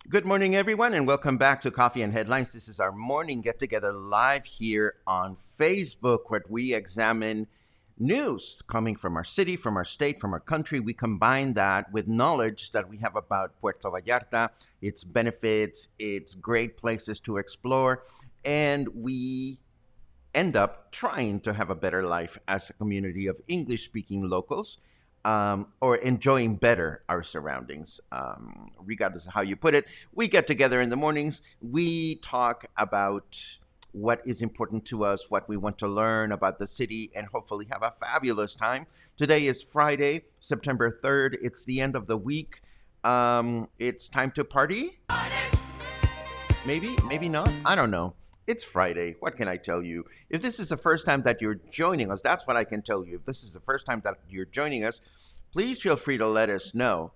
Good morning, everyone, and welcome back to Coffee and Headlines. This is our morning get-together live here on Facebook, where we examine news coming from our city, from our state, from our country. We combine that with knowledge that we have about Puerto Vallarta, its benefits, its great places to explore, and we end up trying to have a better life as a community of English-speaking locals. Or enjoying better our surroundings, regardless of how you put it. We get together in the mornings. We talk about what is important to us, what we want to learn about the city, and hopefully have a fabulous time. Today is Friday, September 3rd. It's the end of the week. It's time to party? Maybe not. I don't know. It's Friday. What can I tell you? If this is the first time that you're joining us, that's what I can tell you. If this is the first time that you're joining us, please feel free to let us know.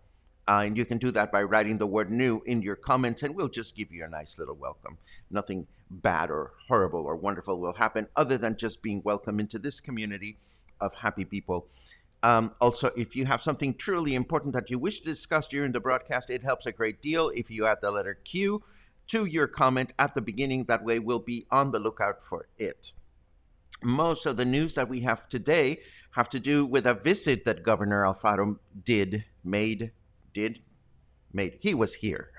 And you can do that by writing the word new in your comments, and we'll just give you a nice little welcome. Nothing bad or horrible or wonderful will happen other than just being welcome into this community of happy people. Also, if you have something truly important that you wish to discuss during the broadcast, it helps a great deal if you add the letter Q to your comment at the beginning. That way we'll be on the lookout for it. Most of the news that we have today have to do with a visit that Governor Alfaro made. He was here.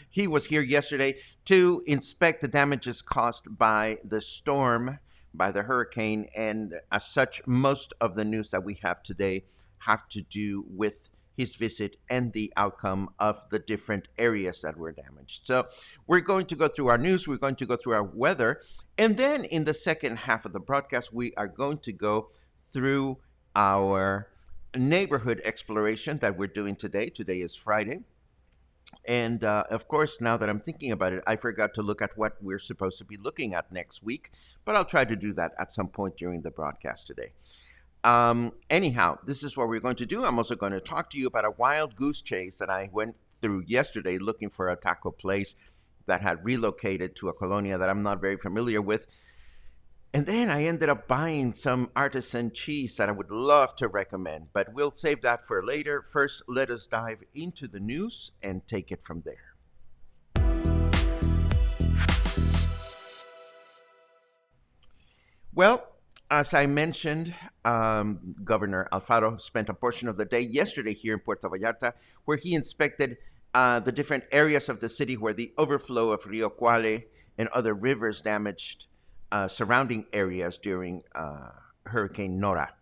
He was here yesterday to inspect the damages caused by the storm, by the hurricane, and as such, most of the news that we have today have to do with his visit and the outcome of the different areas that were damaged. So we're going to go through our news, we're going to go through our weather, and then in the second half of the broadcast, we are going to go through our neighborhood exploration that we're doing today. Today is Friday. And of course, now that I'm thinking about it, I forgot to look at what we're supposed to be looking at next week, but I'll try to do that at some point during the broadcast today. Anyhow, this is what we're going to do. I'm also going to talk to you about a wild goose chase that I went through yesterday looking for a taco place that had relocated to a colonia that I'm not very familiar with. And then I ended up buying some artisan cheese that I would love to recommend, but we'll save that for later. First, let us dive into the news and take it from there. Well, as I mentioned, Governor Alfaro spent a portion of the day yesterday here in Puerto Vallarta, where he inspected the different areas of the city where the overflow of Rio Cuale and other rivers damaged surrounding areas during Hurricane Nora.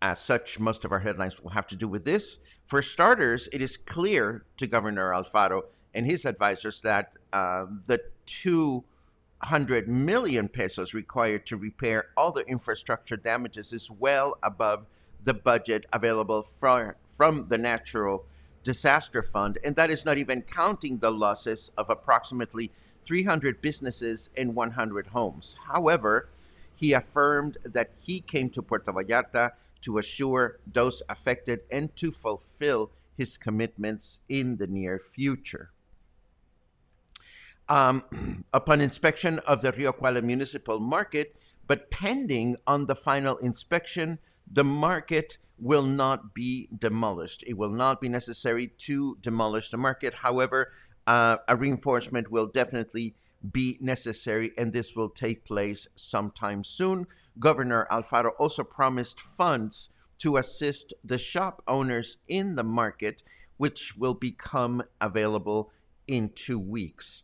As such, most of our headlines will have to do with this. For starters, it is clear to Governor Alfaro and his advisors that the 200 million pesos required to repair all the infrastructure damages is well above the budget available from the Natural Disaster Fund, and that is not even counting the losses of approximately 300 businesses and 100 homes. However, he affirmed that he came to Puerto Vallarta to assure those affected and to fulfill his commitments in the near future. Upon inspection of the Rio Cuala municipal market, but pending on the final inspection, the market will not be demolished. It will not be necessary to demolish the market. However, a reinforcement will definitely be necessary, and this will take place sometime soon. Governor Alfaro also promised funds to assist the shop owners in the market, which will become available in 2 weeks.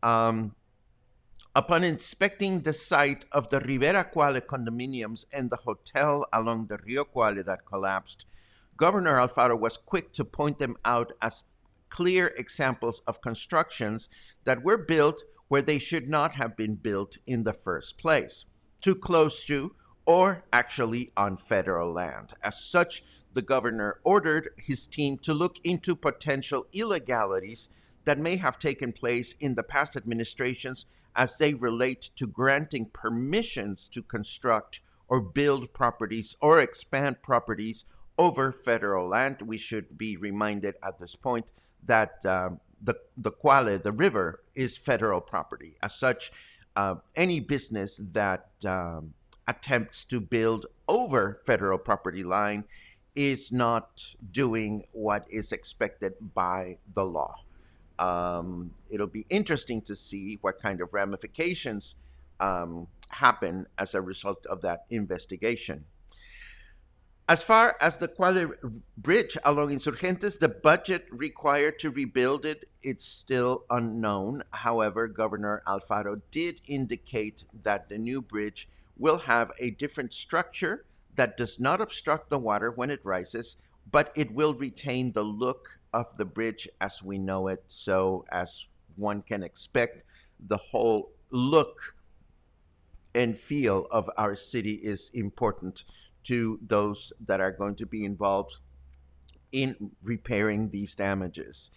Um, Upon inspecting the site of the Rivera Cuale condominiums and the hotel along the Rio Cuale that collapsed, Governor Alfaro was quick to point them out as clear examples of constructions that were built where they should not have been built in the first place, too close to or actually on federal land. As such, the governor ordered his team to look into potential illegalities that may have taken place in the past administrations as they relate to granting permissions to construct or build properties or expand properties over federal land. We should be reminded at this point that the Cuale, the river, is federal property. As such, any business that attempts to build over federal property line is not doing what is expected by the law. It'll be interesting to see what kind of ramifications happen as a result of that investigation. As far as the Cuale Bridge along Insurgentes, the budget required to rebuild it, it's still unknown. However, Governor Alfaro did indicate that the new bridge will have a different structure that does not obstruct the water when it rises, but it will retain the look of the bridge as we know it. So, as one can expect, the whole look and feel of our city is important to those that are going to be involved in repairing these damages.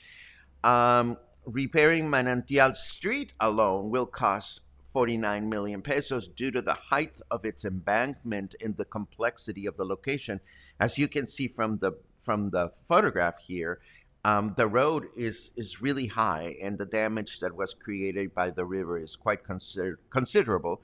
Repairing Manantial Street alone will cost 49 million pesos due to the height of its embankment and the complexity of the location. As you can see from the photograph here, the road is really high, and the damage that was created by the river is quite considerable.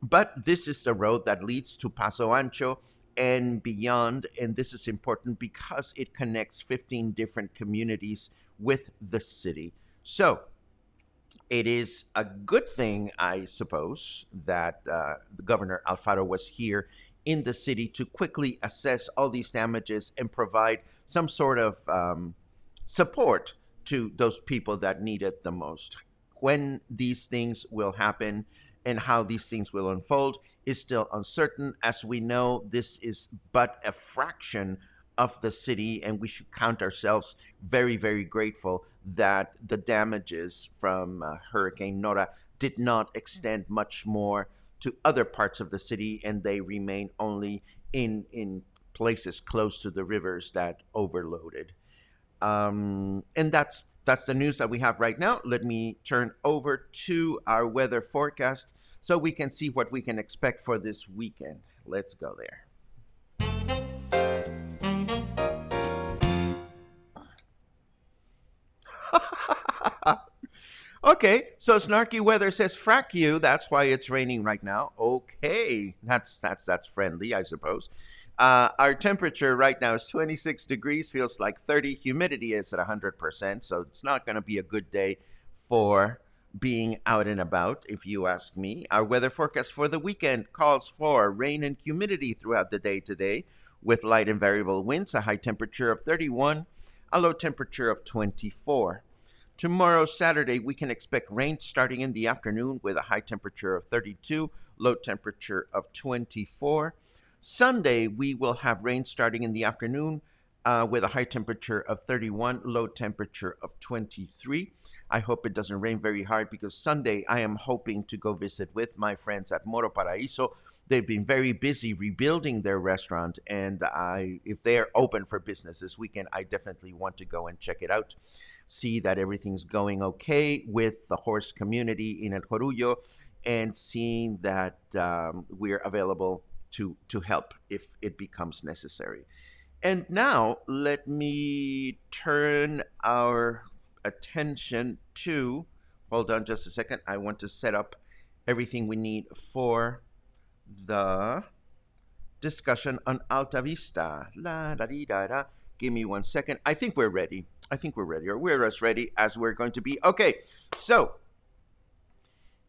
But this is the road that leads to Paso Ancho and beyond, and this is important because it connects 15 different communities with the city. So it is a good thing, I suppose, that Governor Alfaro was here in the city to quickly assess all these damages and provide some sort of support to those people that need it the most. When these things will happen and how these things will unfold is still uncertain. As we know, this is but a fraction of the city, and we should count ourselves very, very grateful that the damages from Hurricane Nora did not extend much more to other parts of the city, and they remain only in places close to the rivers that overloaded. And that's the news that we have right now. Let me turn over to our weather forecast so we can see what we can expect for this weekend. Let's go there. Okay, so Snarky Weather says frack you. That's why it's raining right now. Okay, that's friendly, I suppose. Our temperature right now is 26 degrees, feels like 30. Humidity is at 100%, so it's not going to be a good day for being out and about, if you ask me. Our weather forecast for the weekend calls for rain and humidity throughout the day today, with light and variable winds, a high temperature of 31, a low temperature of 24. Tomorrow, Saturday, we can expect rain starting in the afternoon with a high temperature of 32, low temperature of 24. Sunday, we will have rain starting in the afternoon with a high temperature of 31, low temperature of 23. I hope it doesn't rain very hard because Sunday I am hoping to go visit with my friends at Moro Paraíso. They've been very busy rebuilding their restaurant, and if they're open for business this weekend, I definitely want to go and check it out. See that everything's going okay with the horse community in El Jorullo, and seeing that we're available to help if it becomes necessary. And now let me turn our attention to, hold on just a second. I want to set up everything we need for the discussion on Alta Vista. La da dee da da. Give me 1 second. I think we're ready. I think we're ready, or we're as ready as we're going to be. Okay, so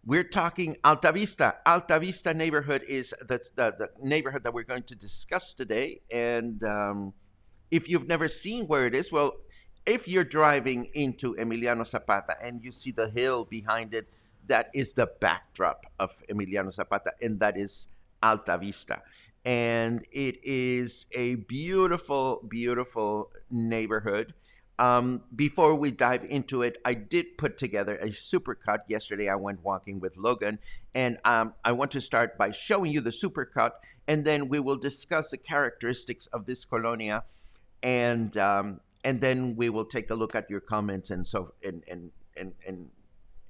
we're talking Alta Vista. Alta Vista neighborhood is the neighborhood that we're going to discuss today. And if you've never seen where it is, well, if you're driving into Emiliano Zapata and you see the hill behind it, that is the backdrop of Emiliano Zapata, and that is Alta Vista. And it is a beautiful, beautiful neighborhood. Before we dive into it, I did put together a supercut. Yesterday, I went walking with Logan, and I want to start by showing you the supercut, and then we will discuss the characteristics of this colonia, and then we will take a look at your comments and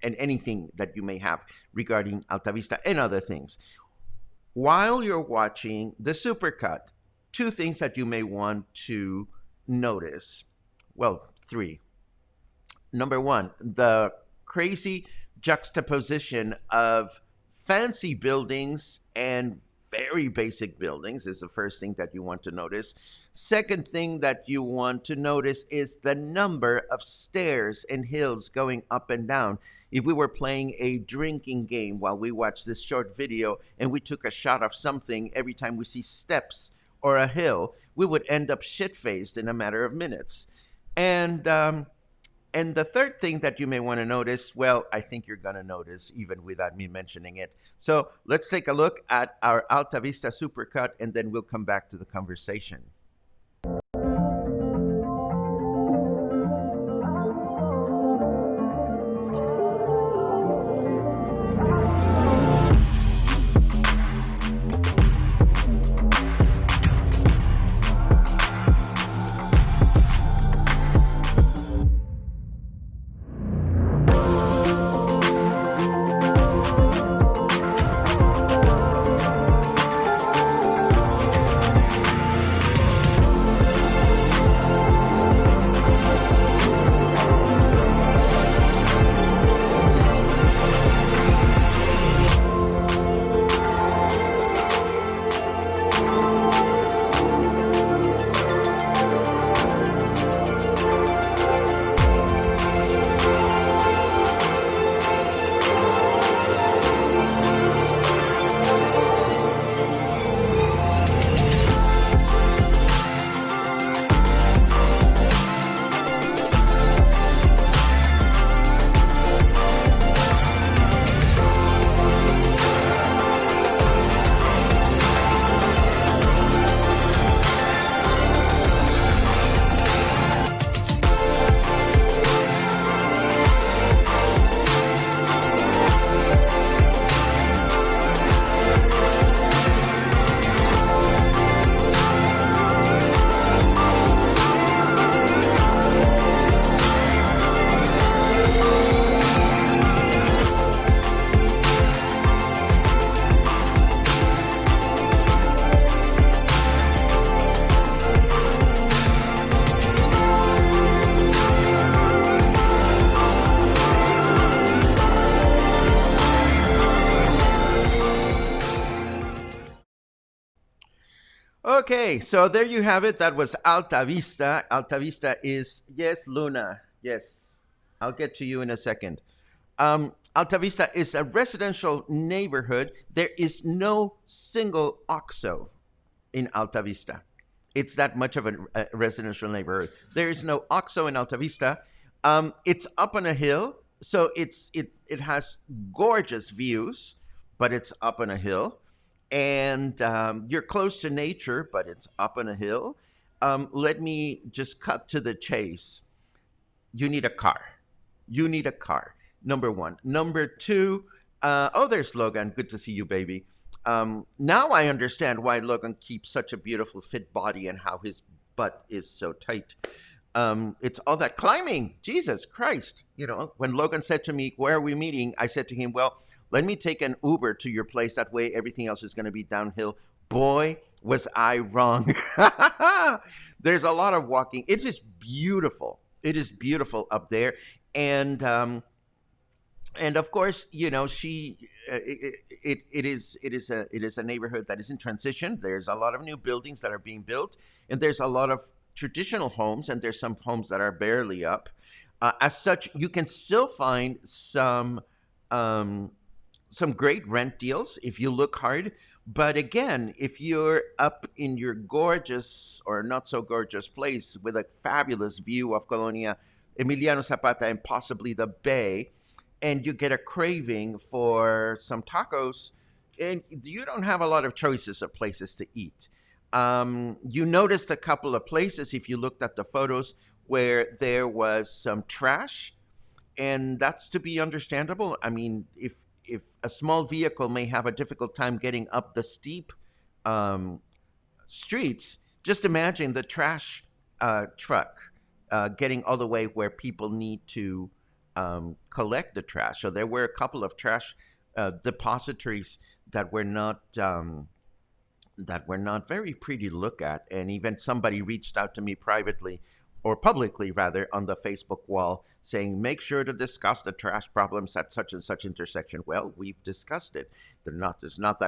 anything that you may have regarding Alta Vista and other things. While you're watching the supercut, two things that you may want to notice. Well, three. Number one, the crazy juxtaposition of fancy buildings and very basic buildings is the first thing that you want to notice. Second thing that you want to notice is the number of stairs and hills going up and down. If we were playing a drinking game while we watched this short video and we took a shot of something every time we see steps or a hill, we would end up shit-faced in a matter of minutes. And the third thing that you may want to notice, well, I think you're going to notice even without me mentioning it. So let's take a look at our Alta Vista supercut, and then we'll come back to the conversation. Okay, so there you have it. That was Alta Vista. Alta Vista is, yes, Luna. Yes, I'll get to you in a second. Alta Vista is a residential neighborhood. There is no single OXXO in Alta Vista. It's that much of a residential neighborhood. There is no OXXO in Alta Vista. It's up on a hill, so it has gorgeous views, but it's up on a hill. And you're close to nature, but it's up on a hill. Let me just cut to the chase. You need a car. You need a car. Number one. Number two, oh, there's Logan. Good to see you, baby. Now I understand why Logan keeps such a beautiful fit body and how his butt is so tight. It's all that climbing. Jesus Christ. You know, when Logan said to me, where are we meeting? I said to him, well, let me take an Uber to your place. That way everything else is going to be downhill. Boy, Was I wrong? There's a lot of walking. It's just beautiful. It is beautiful up there, and of course, it is a neighborhood that is in transition. There's a lot of new buildings that are being built, and there's a lot of traditional homes, and there's some homes that are barely up. As such, you can still find um, some great rent deals if you look hard. But again, if you're up in your gorgeous or not so gorgeous place with a fabulous view of Colonia Emiliano Zapata and possibly the bay, and you get a craving for some tacos, and you don't have a lot of choices of places to eat. You noticed a couple of places, if you looked at the photos, where there was some trash, and that's to be understandable. I mean, if a small vehicle may have a difficult time getting up the steep um, streets, just imagine the trash truck getting all the way where people need to collect the trash. So there were a couple of trash depositories that were not very pretty to look at, and even somebody reached out to me privately or publicly rather on the Facebook wall saying, make sure to discuss the trash problems at such and such intersection. Well, we've discussed it. It's not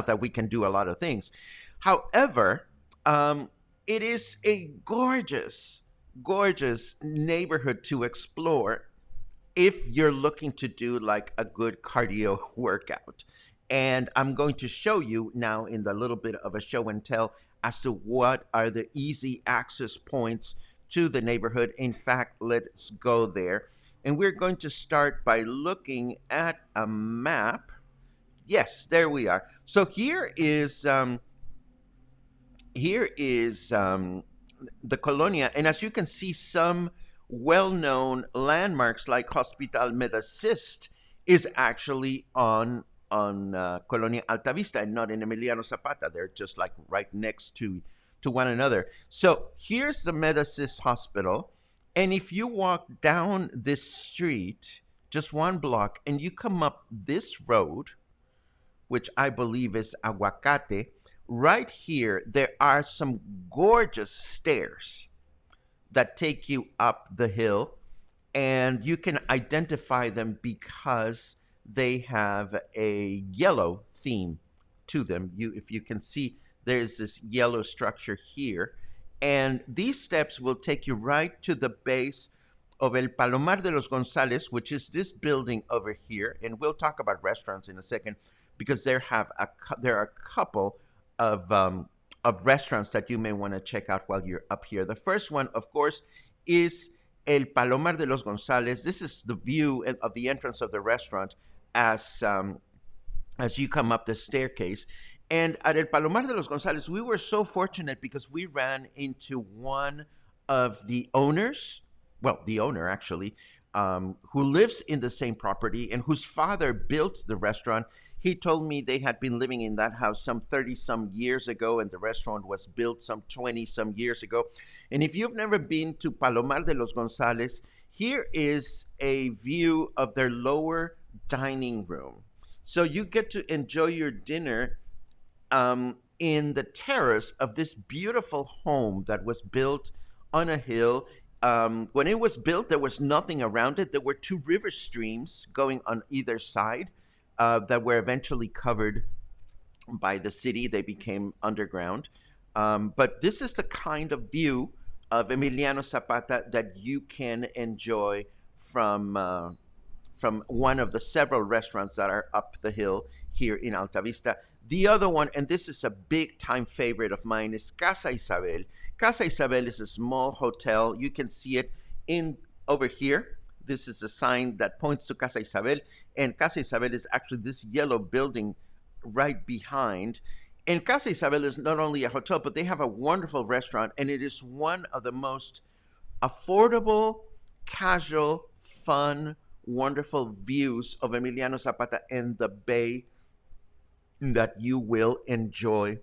that we can do a lot of things. However, it is a gorgeous, gorgeous neighborhood to explore if you're looking to do like a good cardio workout. And I'm going to show you now in the little bit of a show and tell as to what are the easy access points to the neighborhood. In fact, let's go there. And we're going to start by looking at a map. Yes, there we are. So here is the Colonia, and as you can see, some well-known landmarks like Hospital Medicist is actually on Colonia Alta Vista and not in Emiliano Zapata. They're just like right next to one another. So here's the Medicist Hospital, and if you walk down this street, just one block, and you come up this road, which I believe is Aguacate, right here there are some gorgeous stairs that take you up the hill, and you can identify them because they have a yellow theme to them. If you can see, there's this yellow structure here, and these steps will take you right to the base of El Palomar de los Gonzales, which is this building over here, and we'll talk about restaurants in a second because there are a couple of restaurants that you may want to check out while you're up here. The first one, of course, is El Palomar de los Gonzales. This is the view of the entrance of the restaurant as you come up the staircase. And at El Palomar de los Gonzales, we were so fortunate because we ran into one of the owners, well, the owner actually, who lives in the same property and whose father built the restaurant. He told me they had been living in that house some 30-some years ago, and the restaurant was built some 20-some years ago. And if you've never been to Palomar de los Gonzales, here is a view of their lower dining room. So you get to enjoy your dinner in the terrace of this beautiful home that was built on a hill. When it was built, there was nothing around it. There were two river streams going on either side that were eventually covered by the city. They became underground. But this is the kind of view of Emiliano Zapata that you can enjoy from one of the several restaurants that are up the hill here in Alta Vista. The other one, and this is a big time favorite of mine, is Casa Isabel. Casa Isabel is a small hotel. You can see it over here. This is a sign that points to Casa Isabel, and Casa Isabel is actually this yellow building right behind. And Casa Isabel is not only a hotel, but they have a wonderful restaurant, and it is one of the most affordable, casual, fun, wonderful views of Emiliano Zapata and the bay that you will enjoy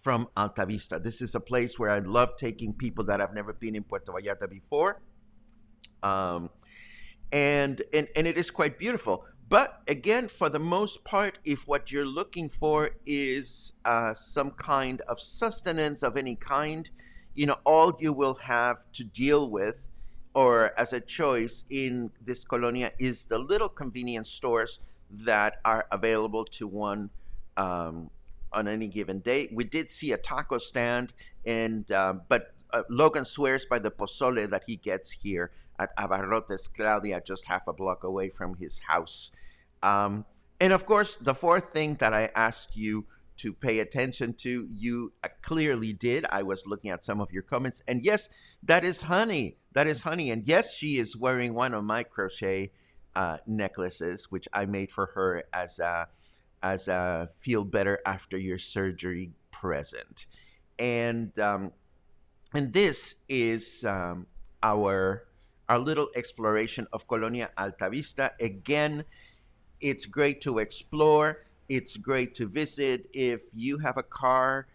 from Alta Vista. This is a place where I love taking people that have never been in Puerto Vallarta before. And it is quite beautiful. But again, for the most part, if what you're looking for is some kind of sustenance of any kind, all you will have to deal with, or as a choice in this colonia, is the little convenience stores that are available to one on any given day. We did see a taco stand, and but Logan swears by the pozole that he gets here at Abarrotes Claudia, just half a block away from his house. And of course, the fourth thing that I asked you to pay attention to, you clearly did. I was looking at some of your comments, and yes, that is honey. That is honey, and yes, she is wearing one of my crochet necklaces, which I made for her as a feel better after your surgery present. And this is our little exploration of Colonia Alta Vista. Again, it's great to explore. It's great to visit. If you have a car,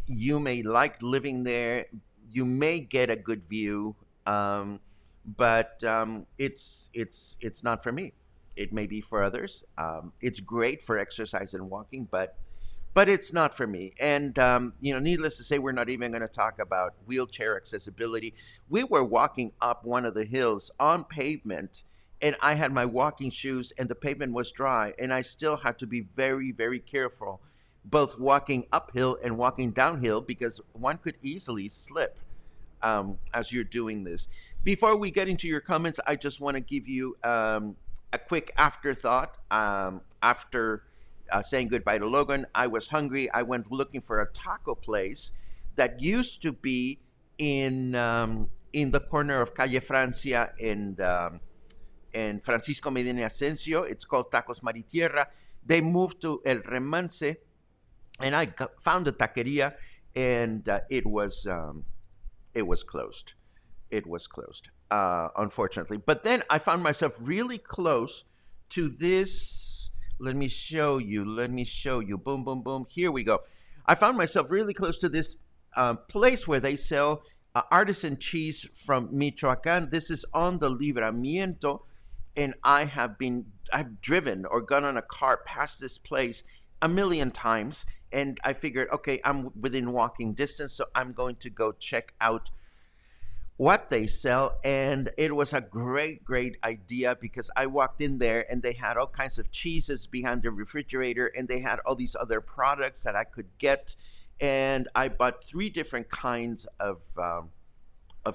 you may like living there. You may get a good view, but it's not for me. It may be for others. It's great for exercise and walking, but it's not for me. And needless to say, we're not even going to talk about wheelchair accessibility. We were walking up one of the hills on pavement, and I had my walking shoes, and the pavement was dry, and I still had to be very, very careful, both walking uphill and walking downhill, because one could easily slip as you're doing this. Before we get into your comments, I just want to give you a quick afterthought. After saying goodbye to Logan, I was hungry. I went looking for a taco place that used to be in the corner of Calle Francia and Francisco Medina Asensio. It's called Tacos Maritierra. They moved to El Remance, and I found a taqueria, and it was closed. It was closed, unfortunately. But then I found myself really close to this. Let me show you. Boom, boom, boom. Here we go. I found myself really close to this place where they sell artisan cheese from Michoacán. This is on the Libramiento, and I've driven or gone on a car past this place a million times, and I figured, okay, I'm within walking distance, so I'm going to go check out what they sell. And it was a great idea, because I walked in there and they had all kinds of cheeses behind the refrigerator, and they had all these other products that I could get, and I bought 3 different kinds of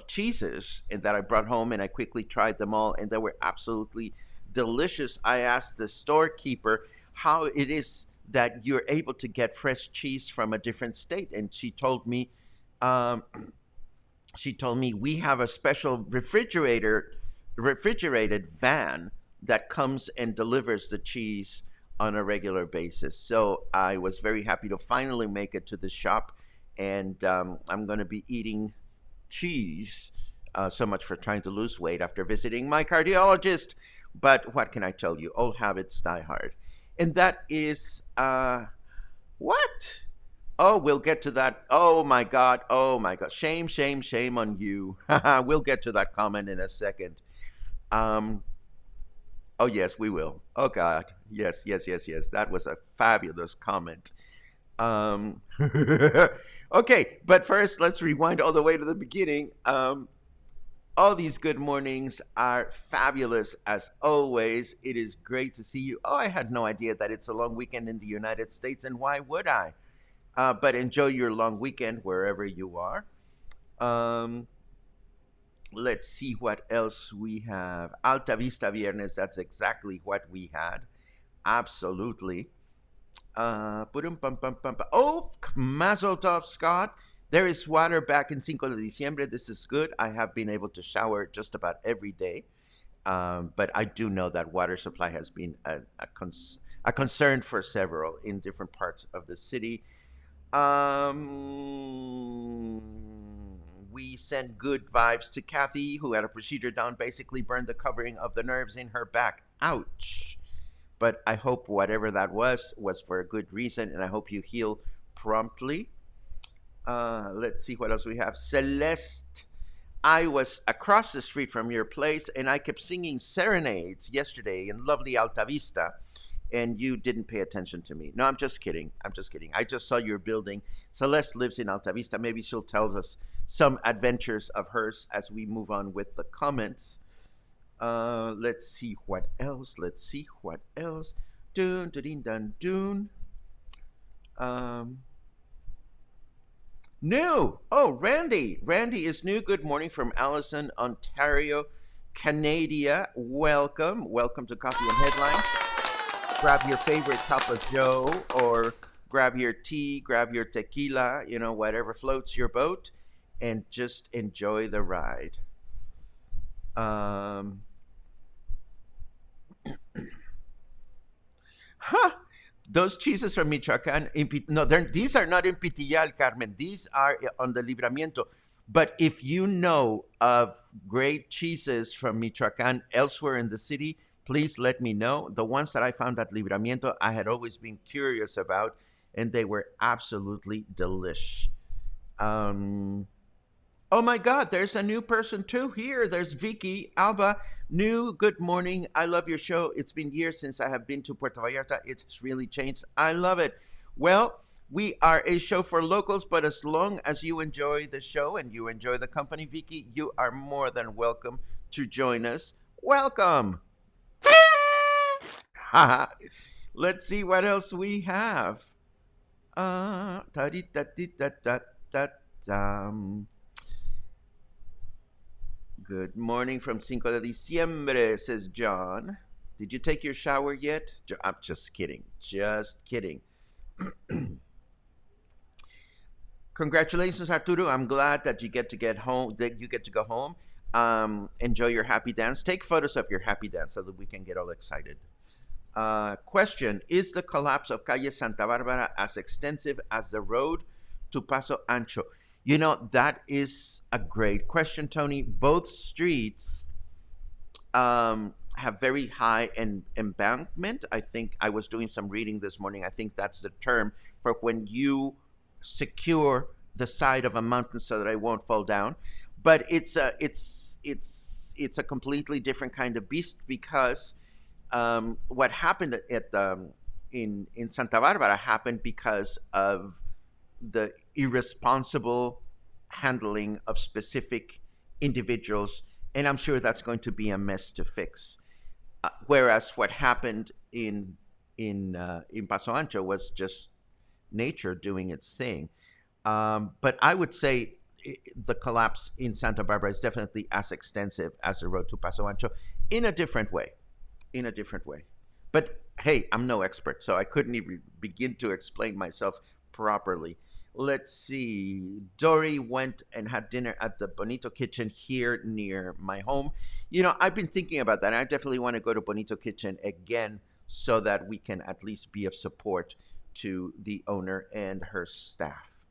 cheeses and that I brought home, and I quickly tried them all, and they were absolutely delicious. I asked the storekeeper how it is that you're able to get fresh cheese from a different state, and she told me we have a special refrigerated van that comes and delivers the cheese on a regular basis. So I was very happy to finally make it to the shop, and I'm going to be eating cheese. So much for trying to lose weight after visiting my cardiologist. But what can I tell you? Old habits die hard. And that is, what? Oh, we'll get to that. Oh my God. Shame on you. We'll get to that comment in a second. Oh yes, we will. Oh God. Yes. That was a fabulous comment. Okay, but first let's rewind all the way to the beginning. All these good mornings are fabulous as always. It is great to see you. Oh, I had no idea that it's a long weekend in the United States, and why would I? But enjoy your long weekend wherever you are. Let's see what else we have. Alta Vista Viernes, that's exactly what we had. Absolutely. Oh, Mazel Tov, Scott. There is water back in Cinco de Diciembre. This is good. I have been able to shower just about every day. But I do know that water supply has been a concern for several in different parts of the city. We send good vibes to Kathy, who had a procedure done, basically burned the covering of the nerves in her back. Ouch. But I hope whatever that was for a good reason, and I hope you heal promptly. Let's see what else we have. Celeste I was across the street from your place and I kept singing serenades yesterday in lovely Alta Vista, and you didn't pay attention to me. No, I'm just kidding. I'm just kidding. I just saw your building. Celeste lives in Alta Vista. Maybe she'll tell us some adventures of hers as we move on with the comments. Let's see what else. Let's see what else. Dun dun dun dun. Um, New. Oh, Randy. Randy is new. Good morning from Allison, Ontario, Canada. Welcome. Welcome to Coffee and Headlines. Grab your favorite cup of joe or grab your tea, grab your tequila, whatever floats your boat, and just enjoy the ride. Huh. Those cheeses from Michoacán, no, these are not in Pitillal, Carmen. These are on the Libramiento. But if you know of great cheeses from Michoacán elsewhere in the city, please let me know. The ones that I found at Libramiento, I had always been curious about, and they were absolutely delish. Oh my God, there's a new person too here. There's Vicky Alba. New, good morning. I love your show. It's been years since I have been to Puerto Vallarta. It's really changed. I love it. Well, we are a show for locals, but as long as you enjoy the show and you enjoy the company, Vicky, you are more than welcome to join us. Welcome. Let's see what else we have. Good morning from Cinco de Diciembre, says John. Did you take your shower yet? I'm just kidding. Just kidding. Congratulations, Arturo. I'm glad that you get to go home. Enjoy your happy dance. Take photos of your happy dance so that we can get all excited. Question: is the collapse of Calle Santa Barbara as extensive as the road to Paso Ancho? That is a great question, Tony. Both streets have very high embankment. I think I was doing some reading this morning. I think that's the term for when you secure the side of a mountain so that I won't fall down. But it's a completely different kind of beast because what happened in Santa Barbara happened because of the irresponsible handling of specific individuals, and I'm sure that's going to be a mess to fix. Whereas what happened in Paso Ancho was just nature doing its thing. But I would say the collapse in Santa Barbara is definitely as extensive as the road to Paso Ancho in a different way. But hey, I'm no expert, so I couldn't even begin to explain myself properly. Let's see. Dory went and had dinner at the Bonito Kitchen here near my home. I've been thinking about that. I definitely want to go to Bonito Kitchen again so that we can at least be of support to the owner and her staff.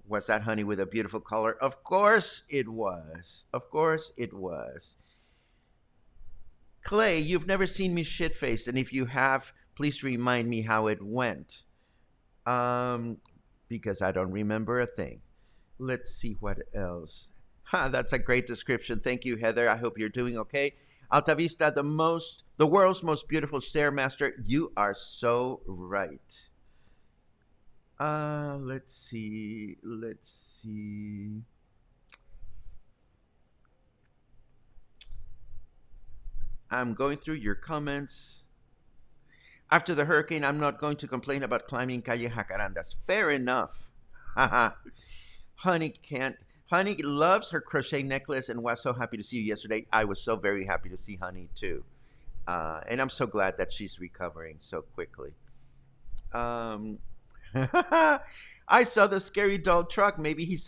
Was that honey with a beautiful color? Of course it was. Of course it was. Clay, you've never seen me shit-faced, and if you have, please remind me how it went. Because I don't remember a thing. Let's see what else. That's a great description. Thank you, Heather. I hope you're doing okay. Alta Vista, the world's most beautiful Stairmaster. You are so right. Let's see. I'm going through your comments. After the hurricane, I'm not going to complain about climbing Calle Jacarandas. Fair enough. Honey can't. Honey loves her crochet necklace and was so happy to see you yesterday. I was so very happy to see Honey too. And I'm so glad that she's recovering so quickly. I saw the scary doll truck. Maybe he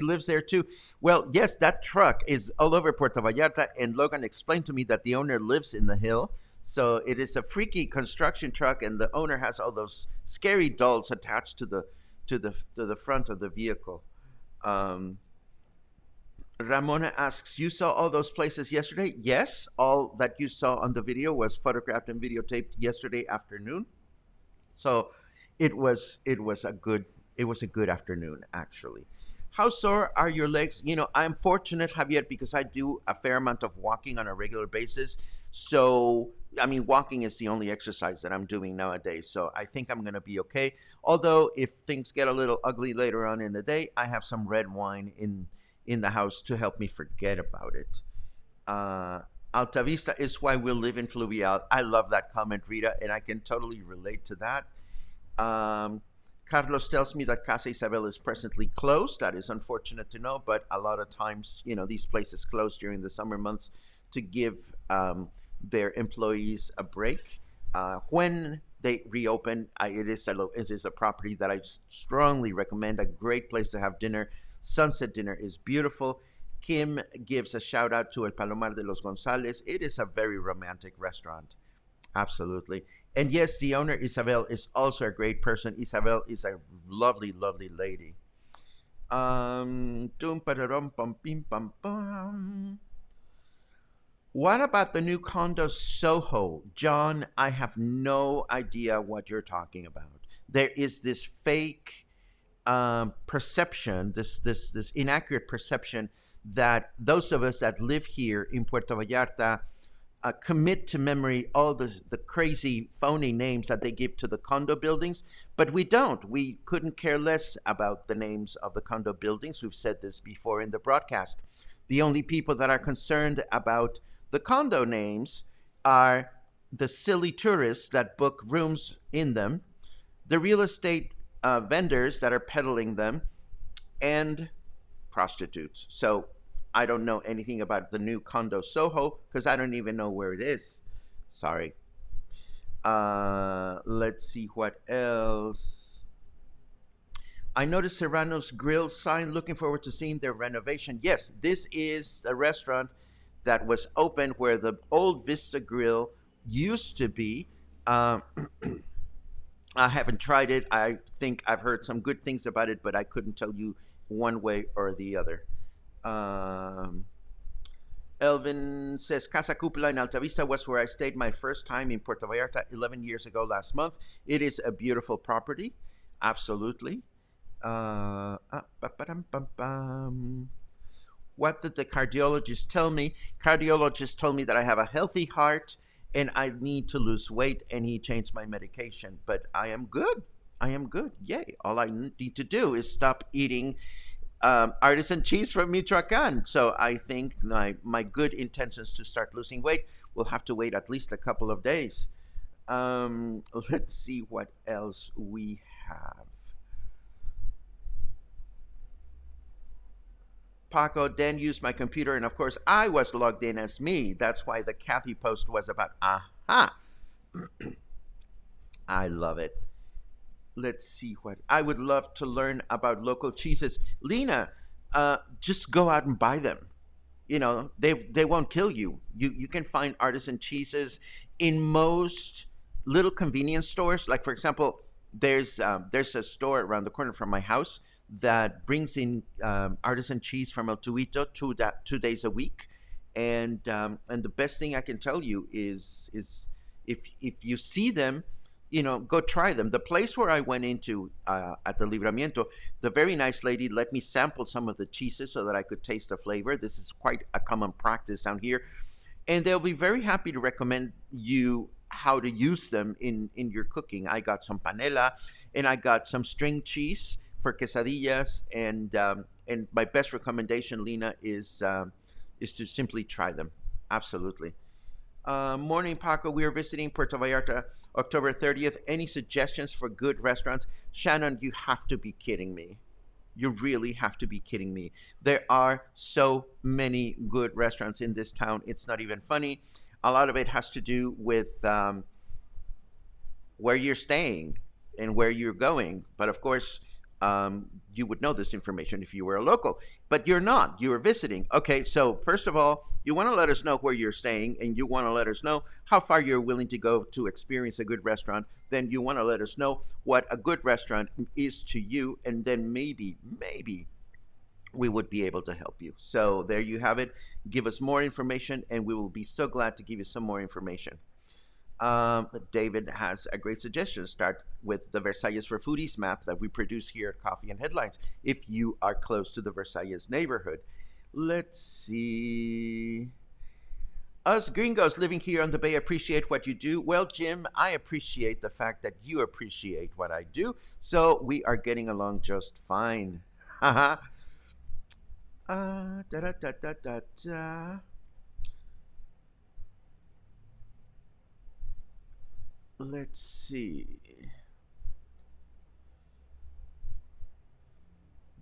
lives there too. Well, yes, that truck is all over Puerto Vallarta, and Logan explained to me that the owner lives in the hill. So it is a freaky construction truck, and the owner has all those scary dolls attached to the front of the vehicle. Ramona asks, you saw all those places yesterday? Yes, all that you saw on the video was photographed and videotaped yesterday afternoon. So it was a good afternoon, actually. How sore are your legs? I'm fortunate, Javier, because I do a fair amount of walking on a regular basis. So, I mean, walking is the only exercise that I'm doing nowadays. So I think I'm going to be okay. Although, if things get a little ugly later on in the day, I have some red wine in the house to help me forget about it. Uh, Alta Vista is why we live in Fluvial. I love that comment, Rita, and I can totally relate to that. Um, Carlos tells me that Casa Isabel is presently closed. That is unfortunate to know, but a lot of times, these places close during the summer months to give their employees a break. When they reopen, it is a property that I strongly recommend. A great place to have dinner. Sunset dinner is beautiful. Kim gives a shout out to El Palomar de los Gonzales. It is a very romantic restaurant. Absolutely. And yes, the owner, Isabel, is also a great person. Isabel is a lovely, lovely lady. Dum, pa-da-dum, pum, pim, pum, pum. What about the new condo Soho? John, I have no idea what you're talking about. There is this fake perception, this inaccurate perception that those of us that live here in Puerto Vallarta commit to memory all the crazy phony names that they give to the condo buildings, but we don't. We couldn't care less about the names of the condo buildings. We've said this before in the broadcast. The only people that are concerned about the condo names are the silly tourists that book rooms in them, the real estate vendors that are peddling them, and prostitutes. So I don't know anything about the new condo Soho because I don't even know where it is. Sorry. Let's see what else. I noticed Serrano's Grill sign. Looking forward to seeing their renovation. Yes, this is a restaurant that was open where the old Vista Grill used to be. I haven't tried it. I think I've heard some good things about it, but I couldn't tell you one way or the other. Um, Elvin says, Casa Cupola in Alta Vista was where I stayed my first time in Puerto Vallarta 11 years ago last month. It is a beautiful property. Absolutely. What did the cardiologist tell me? Cardiologist told me that I have a healthy heart and I need to lose weight, and he changed my medication. But I am good. I am good. Yay. All I need to do is stop eating artisan cheese from Michoacán. So I think my good intentions to start losing weight will have to wait at least a couple of days. Let's see what else we have. Paco then used my computer, and of course I was logged in as me. That's why the Kathy post was about, aha. I love it. Let's see what I would love to learn about local cheeses. Lena, just go out and buy them. They won't kill you. You can find artisan cheeses in most little convenience stores. Like, for example, there's a store around the corner from my house that brings in artisan cheese from El Tuito 2 days a week, and the best thing I can tell you is if you see them, go try them. The place where I went into at the Libramiento, the very nice lady let me sample some of the cheeses so that I could taste the flavor. This is quite a common practice down here, and they'll be very happy to recommend you how to use them in your cooking. I got some panela, and I got some string cheese for quesadillas, and my best recommendation, Lena, is to simply try them. Absolutely. Morning, Paco. We are visiting Puerto Vallarta October 30th. Any suggestions for good restaurants? Shannon, you have to be kidding me. You really have to be kidding me. There are so many good restaurants in this town. It's not even funny. A lot of it has to do with where you're staying and where you're going. But of course, you would know this information if you were a local, but you're not. You are visiting. Okay, so first of all, you want to let us know where you're staying, and you want to let us know how far you're willing to go to experience a good restaurant. Then you want to let us know what a good restaurant is to you, and then maybe we would be able to help you. So there you have it. Give us more information, and we will be so glad to give you some more information. David has a great suggestion. Start with the Versailles for Foodies map that we produce here at Coffee and Headlines if you are close to the Versailles neighborhood. Let's see. Us gringos living here on the Bay appreciate what you do. Well, Jim, I appreciate the fact that you appreciate what I do. So we are getting along just fine. Haha. Da da da da da da. Let's see.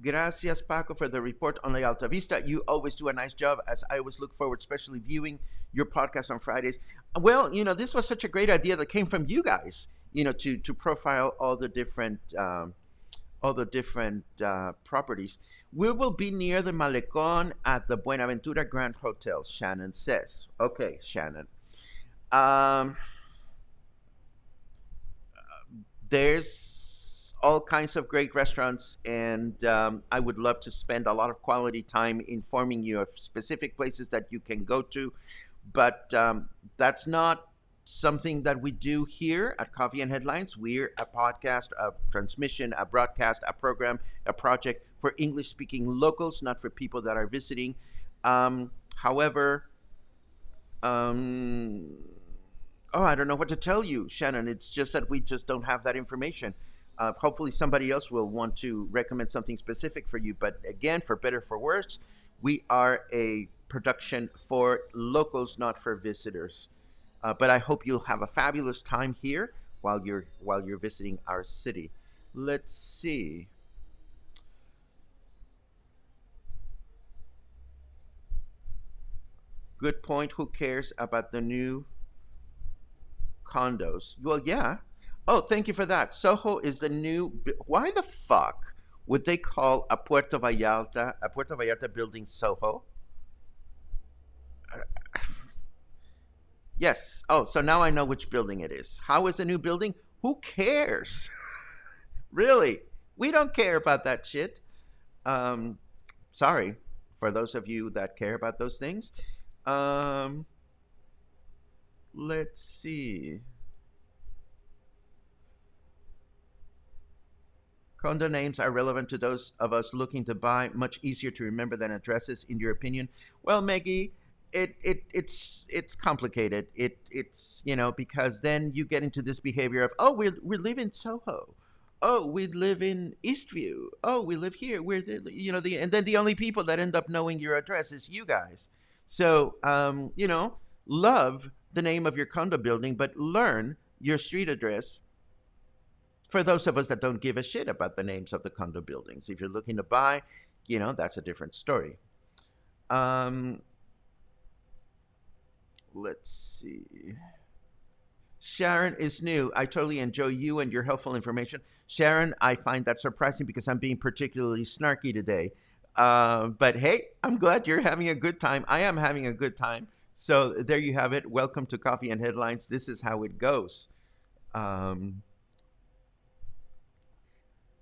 Gracias, Paco, for the report on La Alta Vista. You always do a nice job, as I always look forward, especially viewing your podcast on Fridays. Well, this was such a great idea that came from you guys. To profile all the different properties. We will be near the Malecon at the Buenaventura Grand Hotel. Shannon says. Okay, Shannon. Um, there's all kinds of great restaurants, and I would love to spend a lot of quality time informing you of specific places that you can go to, but that's not something that we do here at Coffee and Headlines. We're a podcast, a transmission, a broadcast, a program, a project for English speaking locals, not for people that are visiting. However, um, oh, I don't know what to tell you, Shannon. It's just that we just don't have that information. Hopefully, somebody else will want to recommend something specific for you. But again, for better for worse, we are a production for locals, not for visitors. But I hope you'll have a fabulous time here while you're visiting our city. Let's see. Good point. Who cares about the new condos? Well, yeah. Oh, thank you for that. Soho is the new. Why the fuck would they call a Puerto Vallarta building Soho? Yes. Oh, so now I know which building it is. How is the new building? Who cares? Really? We don't care about that shit. Um, Sorry for those of you that care about those things. Um, let's see. Condo names are relevant to those of us looking to buy, much easier to remember than addresses, in your opinion. Well, Maggie, it's complicated. It's because then you get into this behavior of, oh, we live in Soho, oh, we live in Eastview, oh, we live here. We're and then the only people that end up knowing your address is you guys. So love the name of your condo building, but learn your street address for those of us that don't give a shit about the names of the condo buildings. If you're looking to buy, that's a different story. Um, let's see. Sharon is new. I totally enjoy you and your helpful information. Sharon, I find that surprising because I'm being particularly snarky today. But hey, I'm glad you're having a good time. I am having a good time. So there you have it. Welcome to Coffee and Headlines. This is how it goes. Um,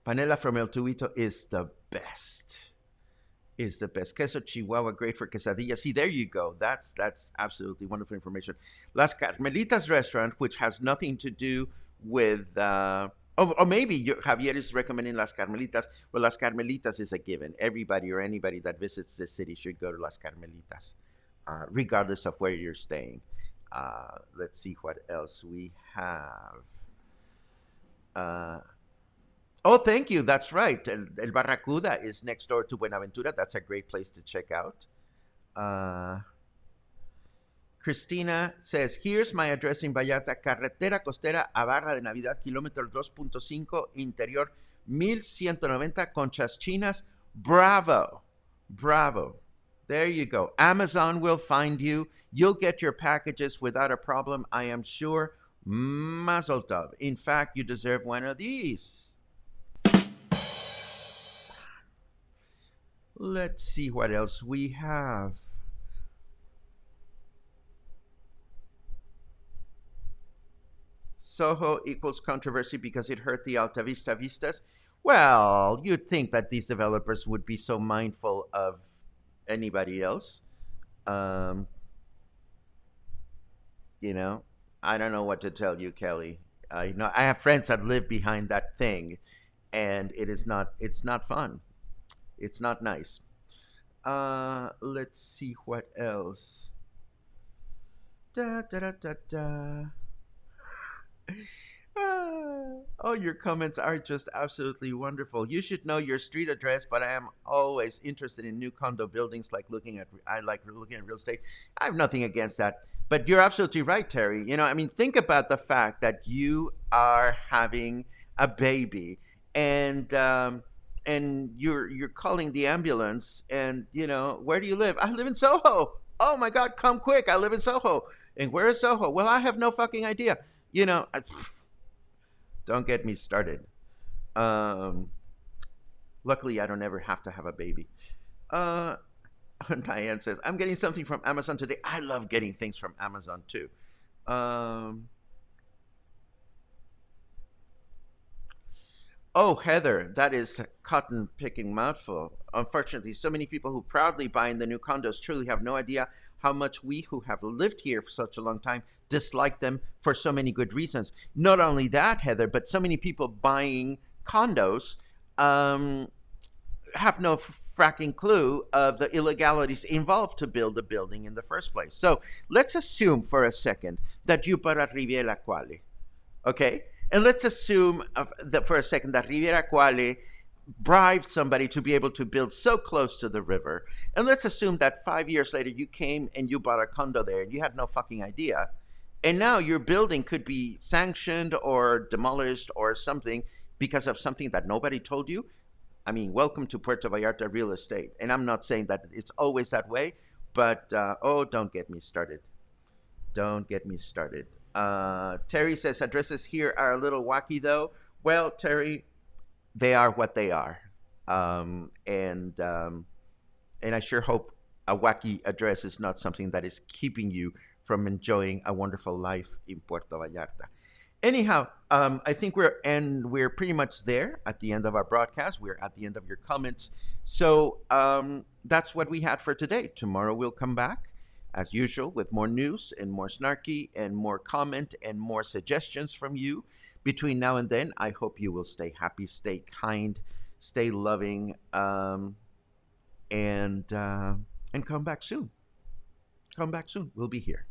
Panela from El Tuito is the best. Is the best. Queso Chihuahua, great for quesadillas. See, there you go. That's absolutely wonderful information. Las Carmelitas restaurant, which has nothing to do with. Or maybe Javier is recommending Las Carmelitas. Well, Las Carmelitas is a given. Everybody or anybody that visits this city should go to Las Carmelitas, regardless of where you're staying. Let's see what else we have. Uh, Oh, thank you. That's right. El Barracuda is next door to Buenaventura. That's a great place to check out. Uh, Christina says, here's my address in Vallarta, Carretera Costera a Barra de Navidad, kilómetro 2.5, interior 1190, Conchas Chinas. Bravo. Bravo. There you go. Amazon will find you. You'll get your packages without a problem, I am sure. Mazel tov. In fact, you deserve one of these. Let's see what else we have. Soho equals controversy because it hurt the Alta Vista vistas. Well, you'd think that these developers would be so mindful of anybody else. Um, you know, I don't know what to tell you, Kelly. I have friends that live behind that thing, and it's not fun. It's not nice. Let's see what else. Da da da da da. Oh, your comments are just absolutely wonderful. You should know your street address, but I am always interested in new condo buildings. I like looking at real estate. I have nothing against that, but you're absolutely right, Terry. I mean, think about the fact that you are having a baby, and you're calling the ambulance, and where do you live? I live in Soho. Oh my God, come quick! I live in Soho. And where is Soho? Well, I have no fucking idea. You know. Don't get me started. Um, Luckily, I don't ever have to have a baby. Uh, Diane says, I'm getting something from Amazon today. I love getting things from Amazon too. Um, oh, Heather, that is a cotton picking mouthful. Unfortunately, so many people who proudly buy in the new condos truly have no idea how much we who have lived here for such a long time dislike them for so many good reasons. Not only that, Heather, but so many people buying condos um, have no fracking clue of the illegalities involved to build a building in the first place. So let's assume for a second that you bought at Riviera Quali, okay? And let's assume that for a second that Riviera Quali bribed somebody to be able to build so close to the river. And let's assume that 5 years later you came and you bought a condo there and you had no fucking idea. And now your building could be sanctioned or demolished or something because of something that nobody told you. I mean, welcome to Puerto Vallarta real estate. And I'm not saying that it's always that way, but oh, don't get me started. Don't get me started. Terry says addresses here are a little wacky though. Well, Terry, they are what they are, and I sure hope a wacky address is not something that is keeping you from enjoying a wonderful life in Puerto Vallarta. Anyhow, I think we're pretty much there at the end of our broadcast. We're at the end of your comments, so that's what we had for today. Tomorrow we'll come back as usual with more news and more snarky and more comment and more suggestions from you. Between now and then, I hope you will stay happy, stay kind, stay loving, and come back soon. Come back soon. We'll be here.